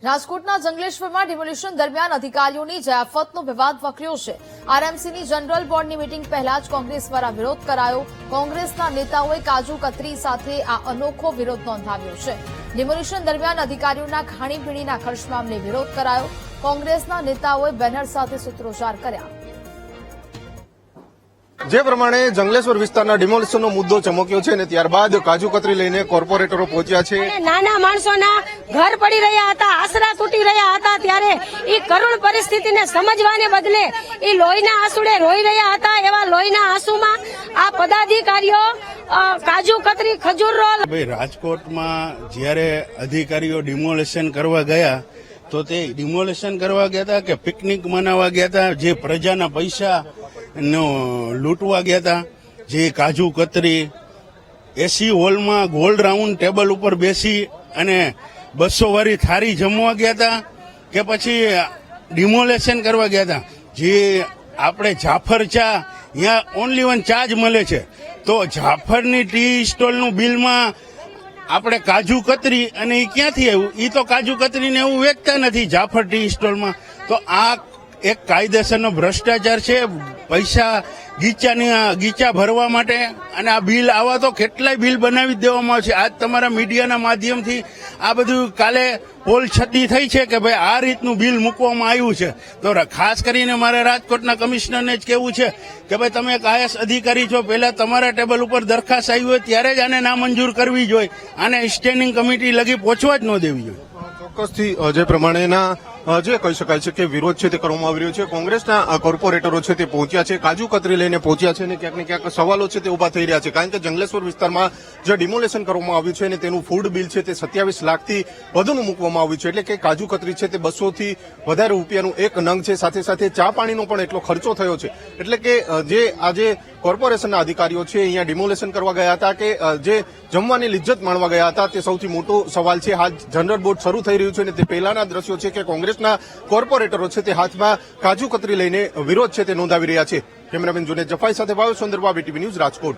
રાજકોટના જંગલેશ્વરમાં ડિમોલિશન દરમિયાન અધિકારીઓની જયાફતનો વિવાદ વકર્યો છે। આરએમસીની જનરલ બોર્ડની મીટિંગ પહેલા જ કોંગ્રેસ દ્વારા વિરોધ કરાયો। કોંગ્રેસના નેતાઓએ કાજુ કતરી સાથે આ અનોખો વિરોધ નોંધાવ્યો છે। ડિમોલિશન દરમિયાન અધિકારીઓના ખાણીપીણીના ખર્ચ મામલે વિરોધ કરાયો। કોંગ્રેસના નેતાઓએ બેનર સાથે સૂત્રોચ્ચાર કર્યા। જે પ્રમાણે જંગલેશ્વર વિસ્તારના ડિમોલિશનનો મુદ્દો ચમક્યો છે ને ત્યારબાદ કાજુ કતરી લઈને કોર્પોરેટરો પહોંચ્યા છે। નાના માણસોના ઘર પડી રહ્યા હતા, આશરા તૂટી રહ્યા હતા, ત્યારે એ કરુણ પરિસ્થિતિને સમજવાને બદલે એ લોહીના આંસુડે રોઈ રહ્યા હતા। એવા લોહીના આંસુમાં આ પદાધિકારીઓ કાજુ કતરી, ખજૂર રોલ। ભાઈ, રાજકોટમાં જ્યારે અધિકારીઓ ડિમોલિશન કરવા ગયા તો તે ડિમોલિશન કરવા ગયા હતા કે પિકનિક મનાવવા ગયા હતા? જે પ્રજાના પૈસા લૂંટવા ગયા હતા? જે કાજુ કતરી એસી હોલમાં ગોલ્ડ રાઉન્ડ ટેબલ ઉપર બેસી અને 200 વાળી થાળી જમવા ગયા હતા કે પછી ડિમોલેશન કરવા ગયા હતા? જે આપણે જાફર ચા, અહીંયા ઓનલી વન ચા જ મળે છે, તો જાફરની ટી સ્ટોલનું બિલમાં આપણે કાજુ કતરી, અને એ ક્યાંથી આવ્યું? એ તો કાજુ કતરીને એવું વેચતા નથી જાફર ટી સ્ટોલમાં। તો આ એક કાયદેસરનો ભ્રષ્ટાચાર છે। પૈસા ગીચા ભરવા માટે, અને આ બિલ આવા તો કેટલાય બિલ બનાવી દેવામાં આવશે। આજ તમારા મીડિયાના માધ્યમથી આ બધું કાલે પોલ છતી થઈ છે કે ભાઈ આ રીતનું બિલ મૂકવામાં આવ્યું છે। તો ખાસ કરીને મારે રાજકોટના કમિશનરને જ કહેવું છે કે ભાઈ તમે એક આઈએએસ અધિકારી છો, પહેલા તમારા ટેબલ ઉપર દરખાસ્ત આવી હોય ત્યારે જ આને નામંજૂર કરવી જોઈએ, આને સ્ટેન્ડિંગ કમિટી લગી પહોંચવા જ ન દેવી જોઈએ। ચોક્કસથી જે પ્રમાણેના જે કહી શકાય છે કે વિરોધ છે તે કરવામાં આવી રહ્યો છે। કોંગ્રેસના કોર્પોરેટરો છે તે પહોંચ્યા છે, કાજુ કતરી લઈને પહોંચ્યા છે, અને ક્યાંક ને ક્યાંક સવાલો છે તે ઉભા થઈ રહ્યા છે। કારણ કે જંગલેશ્વર વિસ્તારમાં જે ડિમોલેશન કરવામાં આવ્યું છે અને તેનું ફૂડ બિલ છે તે 27 લાખથી વધુનું મૂકવામાં આવ્યું છે। એટલે કે કાજુ કતરી છે તે 200 થી વધારે રૂપિયાનું એક નંગ છે, સાથે સાથે ચા પાણીનો પણ એટલો ખર્ચો થયો છે। એટલે કે જે આજે કોર્પોરેશનના અધિકારીઓ છે અહીંયા ડિમોલેશન કરવા ગયા હતા કે જે જમવાની લિજ્જત માણવા ગયા હતા, તે સૌથી મોટો સવાલ છે। હાલ જનરલ બોર્ડ શરૂ થઈ રહ્યું છે અને તે પહેલાના દ્રશ્યો છે કે કોંગ્રેસના કોર્પોરેટરો છે તે હાથમાં કાજુ કતરી લઈને વિરોધ છે તે નોંધાવી રહ્યા છે। કેમેરામેન જુનેદ જફાઈ સાથે ભાવેશ સુંદરબા, BTV ન્યૂઝ, રાજકોટ।